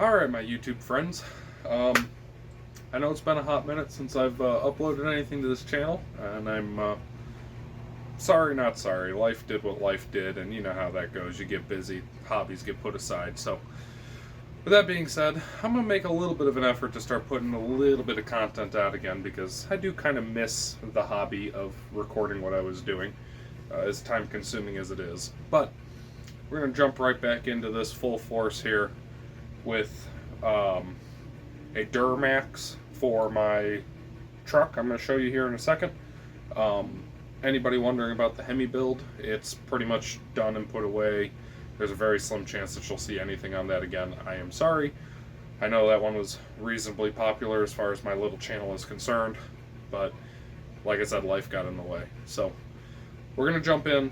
Alright, my YouTube friends. I know it's been a hot minute since I've uploaded anything to this channel, and I'm sorry, not sorry. Life did what life did, and you know how that goes. You get busy, hobbies get put aside. So, with that being said, I'm going to make a little bit of an effort to start putting a little bit of content out again, because I do kind of miss the hobby of recording what I was doing, as time-consuming as it is. But, we're going to jump right back into this full force here with a DURAMAX for my truck. I'm going to show you here in a second. Anybody wondering about the Hemi build, it's pretty much done and put away. There's a very slim chance that you'll see anything on that again. I am sorry. I know that one was reasonably popular as far as my little channel is concerned, but like I said, life got in the way. So we're going to jump in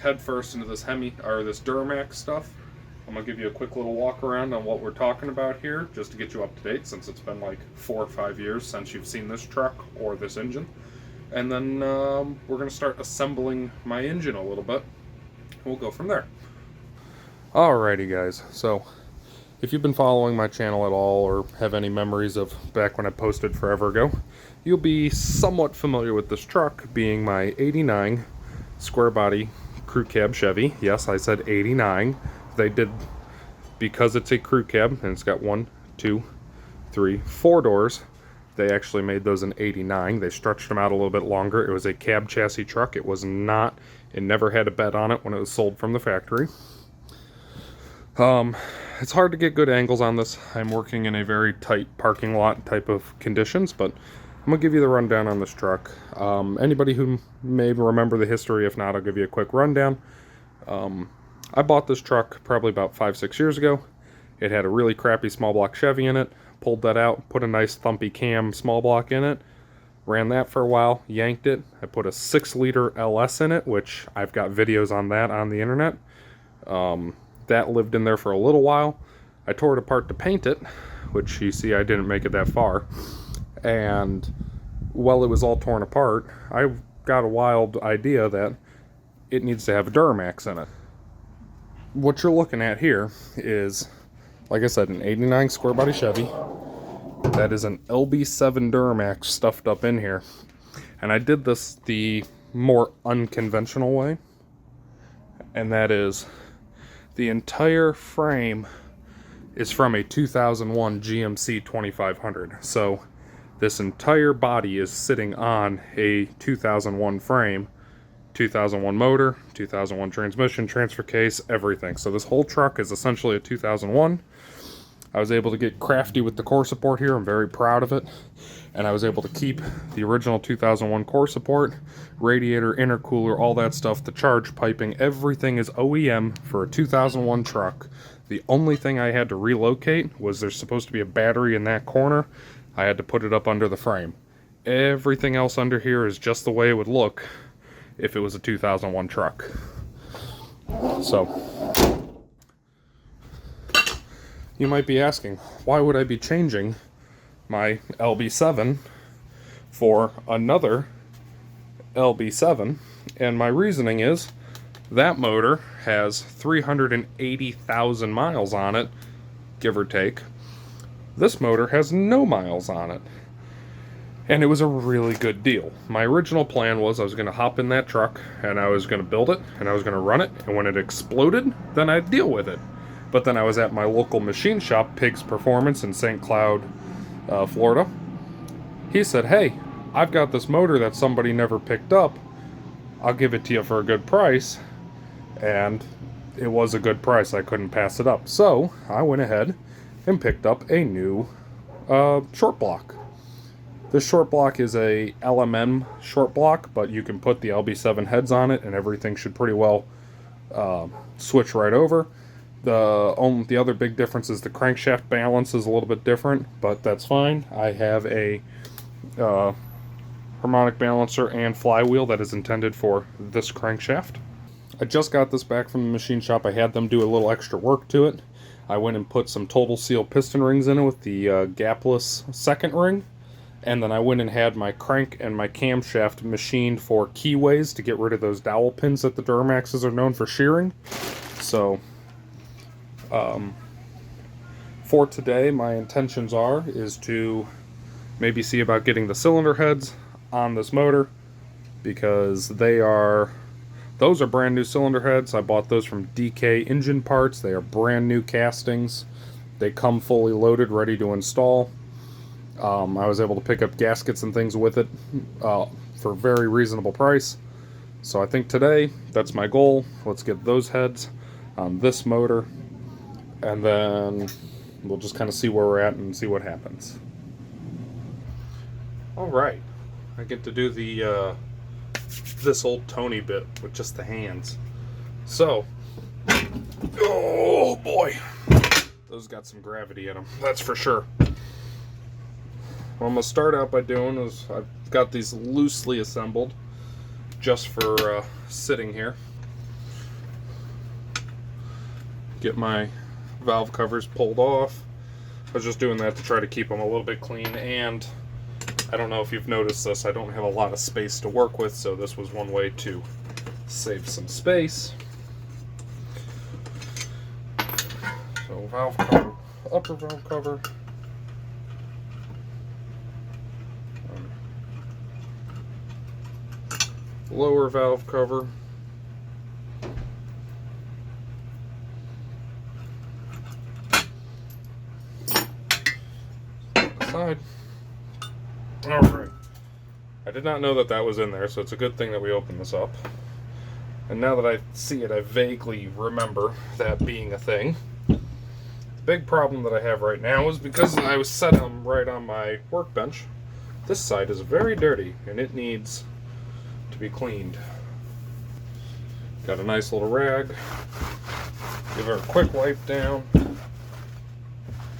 head first into this this DURAMAX stuff. I'm going to give you a quick little walk around on what we're talking about here, just to get you up to date, since it's been like 4 or 5 years since you've seen this truck or this engine. And then we're going to start assembling my engine a little bit. We'll go from there. Alrighty guys, so if you've been following my channel at all, or have any memories of back when I posted forever ago, you'll be somewhat familiar with this truck, being my 89 square body crew cab Chevy. Yes, I said 89. They did, because it's a crew cab and it's got 1, 2, 3, 4 doors, they actually made those in 89. They stretched them out a little bit longer. It was a cab chassis truck. It was not, it never had a bed on it when it was sold from the factory. It's hard to get good angles on this. I'm working in a very tight parking lot type of conditions, but I'm going to give you the rundown on this truck. Anybody who may remember the history, if not, I'll give you a quick rundown. I bought this truck probably about 5-6 years ago. It had a really crappy small block Chevy in it. Pulled that out, put a nice thumpy cam small block in it. Ran that for a while, yanked it. I put a 6-liter LS in it, which I've got videos on that on the internet. That lived in there for a little while. I tore it apart to paint it, which you see I didn't make it that far. And while it was all torn apart, I got a wild idea that it needs to have a DURAMAX in it. What you're looking at here is, like I said, an 89 square body Chevy. That is an LB7 DURAMAX stuffed up in here. And I did this the more unconventional way. And that is, the entire frame is from a 2001 GMC 2500. So this entire body is sitting on a 2001 frame. 2001 motor, 2001 transmission, transfer case, everything. So this whole truck is essentially a 2001. I was able to get crafty with the core support here. I'm very proud of it. And I was able to keep the original 2001 core support, radiator, intercooler, all that stuff, the charge piping, everything is OEM for a 2001 truck. The only thing I had to relocate was there's supposed to be a battery in that corner. I had to put it up under the frame. Everything else under here is just the way it would look if it was a 2001 truck. So, you might be asking, why would I be changing my LB7 for another LB7? And my reasoning is, that motor has 380,000 miles on it, give or take. This motor has no miles on it. And it was a really good deal. My original plan was I was going to hop in that truck and I was going to build it and I was going to run it, and when it exploded, then I'd deal with it. But then I was at my local machine shop, Pig's Performance in St. Cloud, Florida. He said, hey, I've got this motor that somebody never picked up. I'll give it to you for a good price. And it was a good price. I couldn't pass it up. So I went ahead and picked up a new short block. This short block is a LMM short block, but you can put the LB7 heads on it and everything should pretty well switch right over. The other big difference is the crankshaft balance is a little bit different, but that's fine. I have a harmonic balancer and flywheel that is intended for this crankshaft. I just got this back from the machine shop. I had them do a little extra work to it. I went and put some total seal piston rings in it with the gapless second ring. And then I went and had my crank and my camshaft machined for keyways to get rid of those dowel pins that the DURAMAXes are known for shearing. So, for today, my intentions is to maybe see about getting the cylinder heads on this motor, because those are brand new cylinder heads. I bought those from DK Engine Parts. They are brand new castings. They come fully loaded, ready to install. I was able to pick up gaskets and things with it for a very reasonable price. So I think today, that's my goal. Let's get those heads on this motor, and then we'll just kind of see where we're at and see what happens. Alright, I get to do the this old Tony bit with just the hands. So, oh boy, those got some gravity in them, that's for sure. What I'm going to start out by doing is I've got these loosely assembled just for sitting here. Get my valve covers pulled off. I was just doing that to try to keep them a little bit clean, and I don't know if you've noticed this, I don't have a lot of space to work with, so this was one way to save some space. So valve cover, upper valve cover, lower valve cover, side. Alright, I did not know that that was in there, so it's a good thing that we opened this up. And now that I see it, I vaguely remember that being a thing. The big problem that I have right now is because I was set them right on my workbench, this side is very dirty and it needs to be cleaned. Got a nice little rag. Give her a quick wipe down.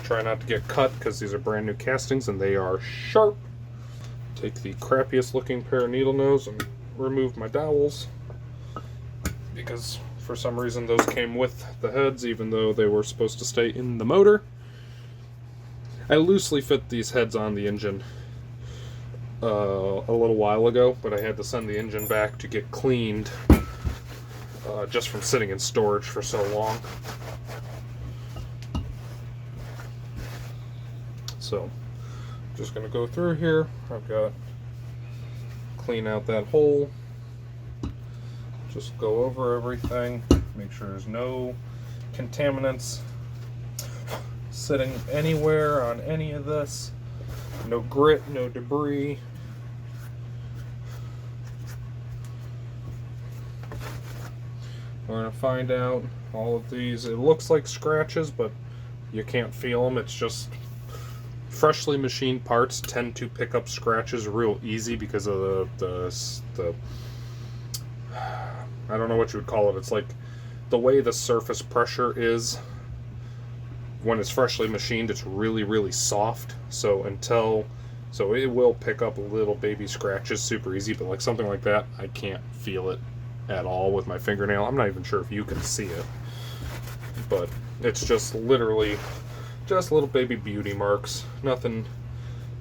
Try not to get cut because these are brand new castings and they are sharp. Take the crappiest looking pair of needle nose and remove my dowels, because for some reason those came with the heads even though they were supposed to stay in the motor. I loosely fit these heads on the engine a little while ago, but I had to send the engine back to get cleaned just from sitting in storage for so long. So just going to go through here. I've got clean out that hole, just go over everything, make sure there's no contaminants sitting anywhere on any of this, no grit, no debris. We're going to find out all of these. It looks like scratches, but you can't feel them. It's just freshly machined parts tend to pick up scratches real easy because of the I don't know what you would call it. It's like the way the surface pressure is when it's freshly machined. It's really soft, so it will pick up little baby scratches super easy. But like something like that, I can't feel it at all with my fingernail. I'm not even sure if you can see it, but it's just literally just little baby beauty marks. Nothing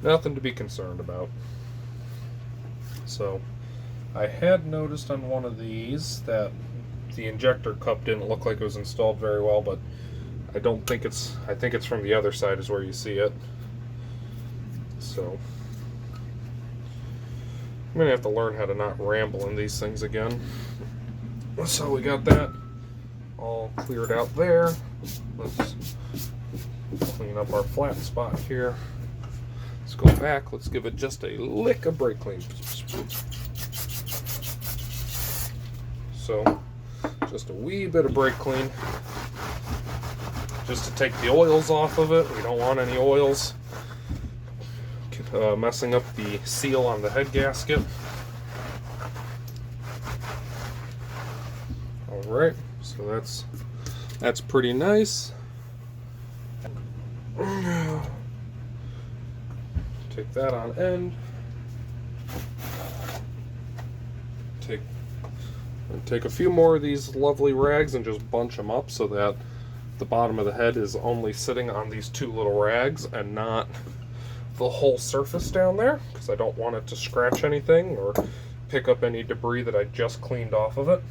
to be concerned about. So I had noticed on one of these that the injector cup didn't look like it was installed very well, but I don't think it's, I think it's from the other side is where you see it. So I'm gonna have to learn how to not ramble in these things again. So we got that all cleared out there. Let's clean up our flat spot here. Let's go back. Let's give it just a lick of brake clean. So just a wee bit of brake clean, just to take the oils off of it. We don't want any oils messing up the seal on the head gasket. Alright, so that's pretty nice. Take that on end. Take a few more of these lovely rags and just bunch them up so that the bottom of the head is only sitting on these two little rags and not the whole surface down there, because I don't want it to scratch anything or pick up any debris that I just cleaned off of it.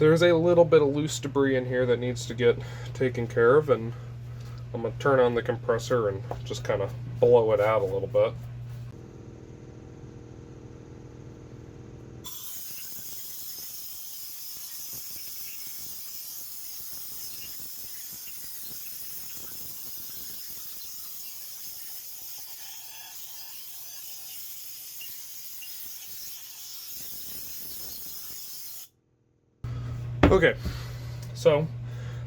there's a little bit of loose debris in here that needs to get taken care of, and I'm going to turn on the compressor and just kind of blow it out a little bit. Okay, so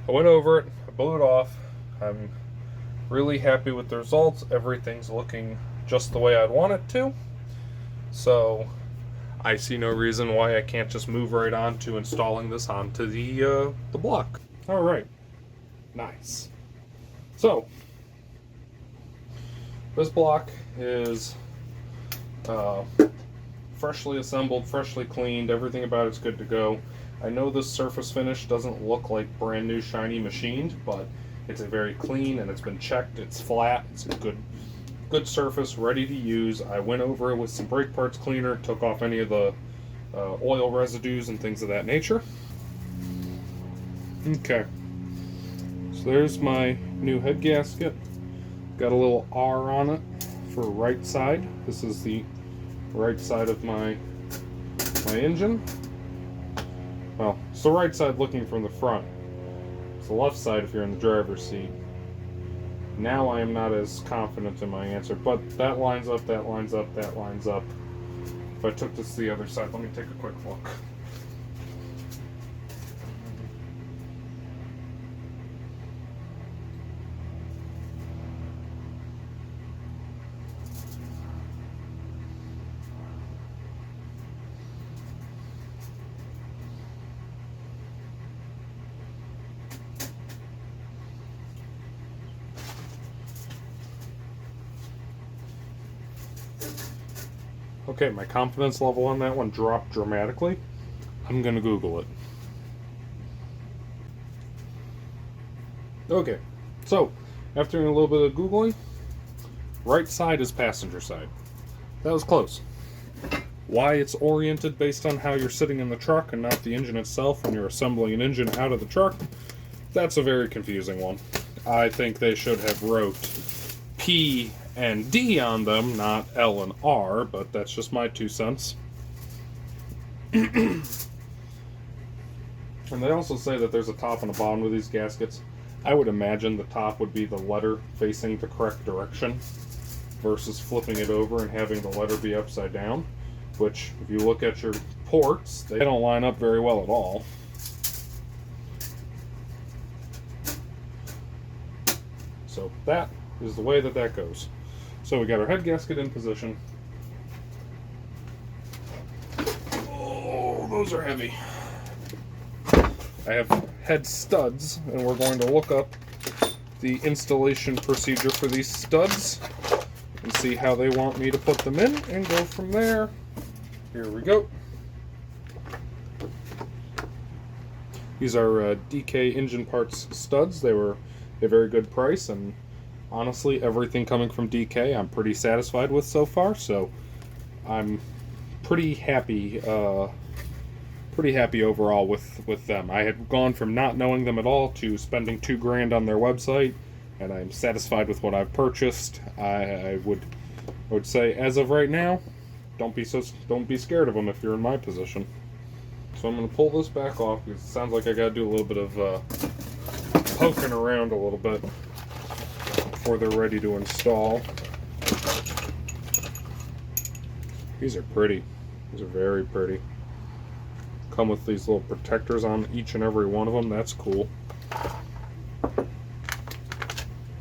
I went over it, I blew it off. I'm really happy with the results. Everything's looking just the way I'd want it to. So I see no reason why I can't just move right on to installing this onto the block. All right, nice. So this block is freshly assembled, freshly cleaned. Everything about it's good to go. I know this surface finish doesn't look like brand new shiny machined, but it's a very clean and it's been checked. It's flat. It's a good surface, ready to use. I went over it with some brake parts cleaner, took off any of the oil residues and things of that nature. Okay, so there's my new head gasket. Got a little R on it for right side. This is the right side of my engine. Well, it's the right side looking from the front. It's the left side if you're in the driver's seat. Now I am not as confident in my answer, but that lines up, that lines up, that lines up. If I took this to the other side, let me take a quick look. Okay, my confidence level on that one dropped dramatically. I'm gonna Google it. Okay, so after doing a little bit of Googling, right side is passenger side. That was close. Why it's oriented based on how you're sitting in the truck and not the engine itself when you're assembling an engine out of the truck, that's a very confusing one. I think they should have wrote P and D on them, not L and R, but that's just my 2 cents. And they also say that there's a top and a bottom of these gaskets. I would imagine the top would be the letter facing the correct direction versus flipping it over and having the letter be upside down, which, if you look at your ports, they don't line up very well at all. So that is the way that goes. So we got our head gasket in position. Oh, those are heavy. I have head studs, and we're going to look up the installation procedure for these studs and see how they want me to put them in and go from there. Here we go. These are DK engine parts studs. They were a very good price, and honestly, everything coming from DK I'm pretty satisfied with so far, so I'm pretty happy overall with them. I had gone from not knowing them at all to spending $2 grand on their website, and I'm satisfied with what I've purchased. I would say, as of right now, don't be scared of them if you're in my position. So I'm going to pull this back off because it sounds like I got to do a little bit of poking around a little bit before they're ready to install. These are pretty. These are very pretty. Come with these little protectors on each and every one of them. That's cool.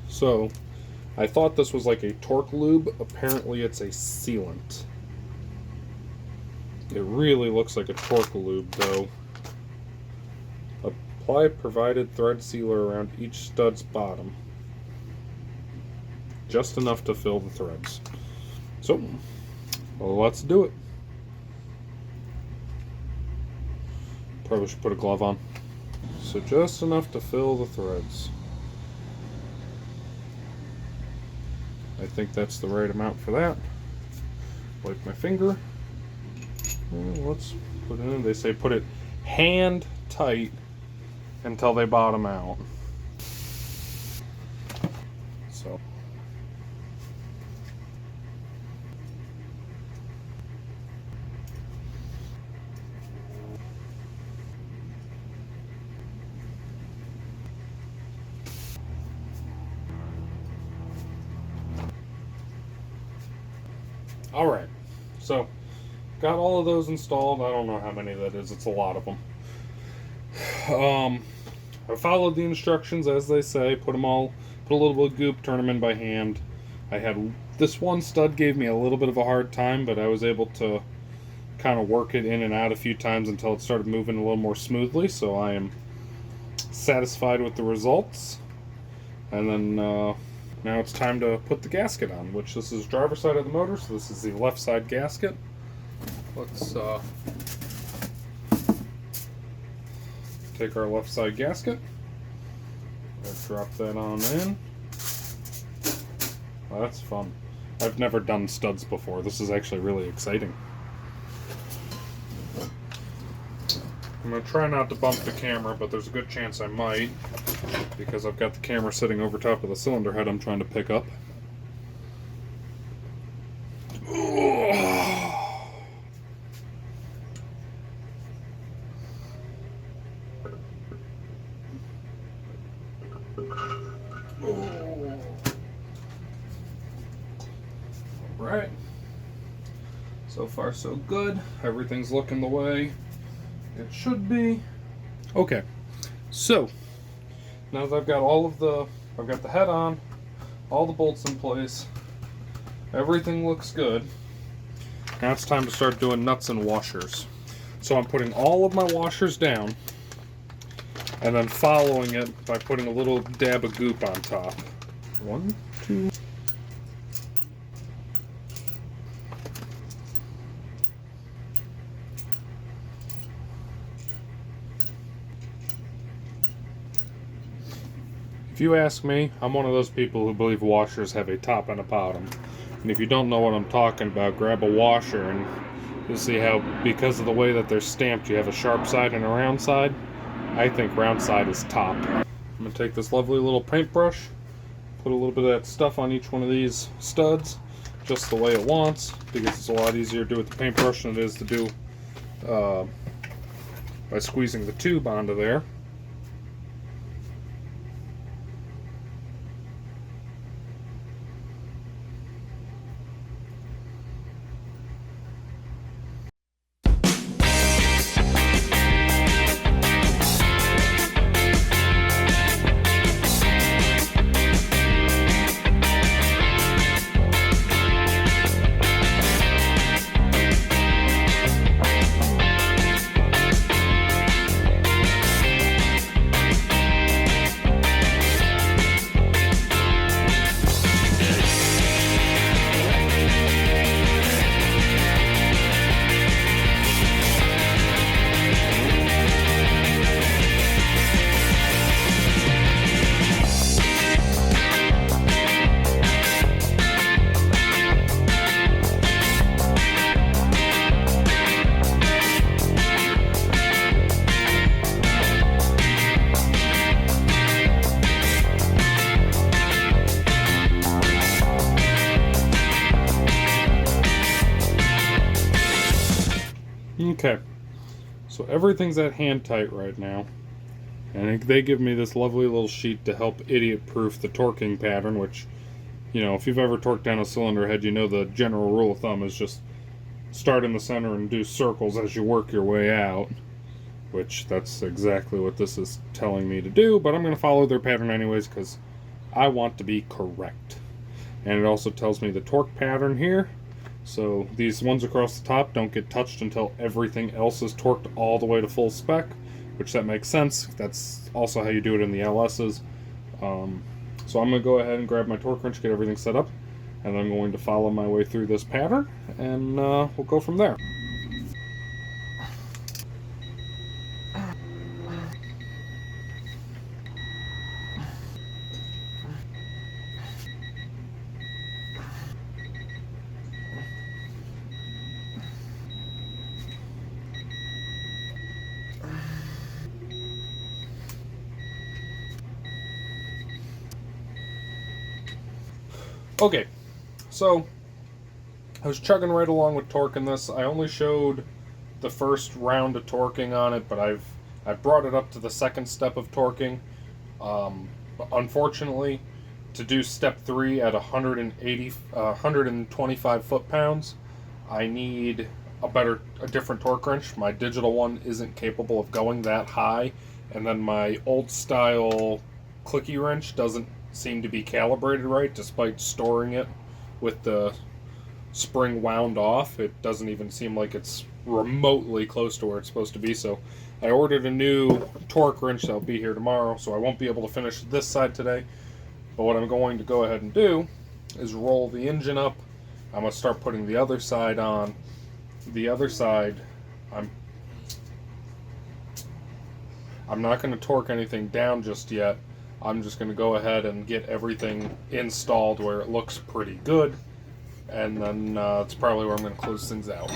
So, I thought this was like a torque lube. Apparently it's a sealant. It really looks like a torque lube though. Apply provided thread sealer around each stud's bottom. Just enough to fill the threads. So, well, let's do it. Probably should put a glove on. So just enough to fill the threads. I think that's the right amount for that. Wipe my finger. Let's put it in. They say put it hand tight until they bottom out. So all right, so got all of those installed. I don't know how many that is. It's a lot of them. I followed the instructions as they say. Put a little bit of goop, turn them in by hand. I had this one stud gave me a little bit of a hard time, but I was able to kind of work it in and out a few times until it started moving a little more smoothly. So I am satisfied with the results. And then now it's time to put the gasket on, which this is driver's side of the motor, so this is the left side gasket. Let's take our left side gasket. Drop that on in. Well, that's fun. I've never done studs before. This is actually really exciting. I'm going to try not to bump the camera, but there's a good chance I might, because I've got the camera sitting over top of the cylinder head I'm trying to pick up. Alright, so far so good. Everything's looking the way it should be. Okay, so now that I've got the head on, all the bolts in place, everything looks good. Now it's time to start doing nuts and washers. So I'm putting all of my washers down and then following it by putting a little dab of goop on top. 1, 2. If you ask me, I'm one of those people who believe washers have a top and a bottom. And if you don't know what I'm talking about, grab a washer and you'll see how, because of the way that they're stamped, you have a sharp side and a round side. I think round side is top. I'm going to take this lovely little paintbrush, put a little bit of that stuff on each one of these studs, just the way it wants, because it's a lot easier to do with the paintbrush than it is to do by squeezing the tube onto there. Okay, so everything's at hand tight right now, and they give me this lovely little sheet to help idiot-proof the torquing pattern, which, you know, if you've ever torqued down a cylinder head, you know the general rule of thumb is just start in the center and do circles as you work your way out, which that's exactly what this is telling me to do, but I'm going to follow their pattern anyways because I want to be correct. And it also tells me the torque pattern here. So these ones across the top don't get touched until everything else is torqued all the way to full spec, which that makes sense. That's also how you do it in the LS's. So I'm going to go ahead and grab my torque wrench, get everything set up, and I'm going to follow my way through this pattern, and we'll go from there. Okay, so I was chugging right along with torquing this. I only showed the first round of torquing on it, but I've brought it up to the second step of torquing. But unfortunately, to do step 3 at 125 foot-pounds, I need a different torque wrench. My digital one isn't capable of going that high, and then my old style clicky wrench doesn't seem to be calibrated right, despite storing it with the spring wound off. It doesn't even seem like it's remotely close to where it's supposed to be. So I ordered a new torque wrench that'll be here tomorrow, so I won't be able to finish this side today. But what I'm going to go ahead and do is roll the engine up. I'm going to start putting the other side on. The other side, I'm not going to torque anything down just yet. I'm just going to go ahead and get everything installed where it looks pretty good, and then that's probably where I'm going to close things out.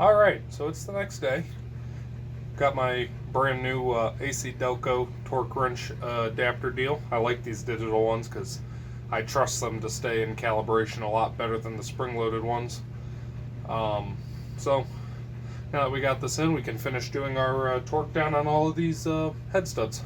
Alright, so it's the next day. Got my brand new AC Delco torque wrench adapter deal. I like these digital ones because I trust them to stay in calibration a lot better than the spring-loaded ones. So now that we got this in, we can finish doing our torque down on all of these head studs.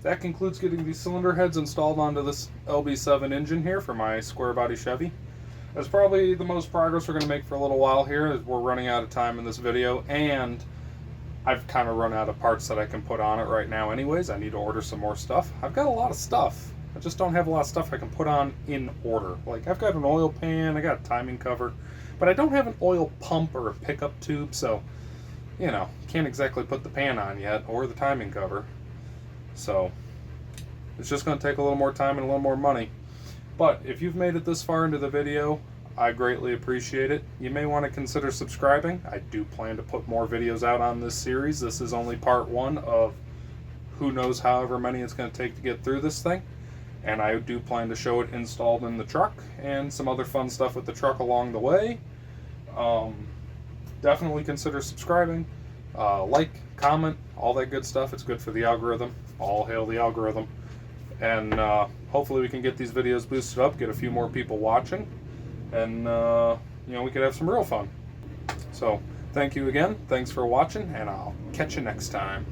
that concludes getting these cylinder heads installed onto this LB7 engine here for my square body Chevy. That's probably the most progress we're going to make for a little while here, as we're running out of time in this video, and I've kind of run out of parts that I can put on it right now anyways. I need to order some more stuff. I've got a lot of stuff. I just don't have a lot of stuff I can put on in order. Like, I've got an oil pan, I got a timing cover, but I don't have an oil pump or a pickup tube, so, you know, can't exactly put the pan on yet, or the timing cover. So, it's just going to take a little more time and a little more money. But if you've made it this far into the video, I greatly appreciate it. You may want to consider subscribing. I do plan to put more videos out on this series. This is only part one of who knows however many it's going to take to get through this thing. And I do plan to show it installed in the truck and some other fun stuff with the truck along the way. Definitely consider subscribing. Like, comment, all that good stuff. It's good for the algorithm. All hail the algorithm. And hopefully we can get these videos boosted up, get a few more people watching, and you know, we could have some real fun. So thank you again, thanks for watching, and I'll catch you next time.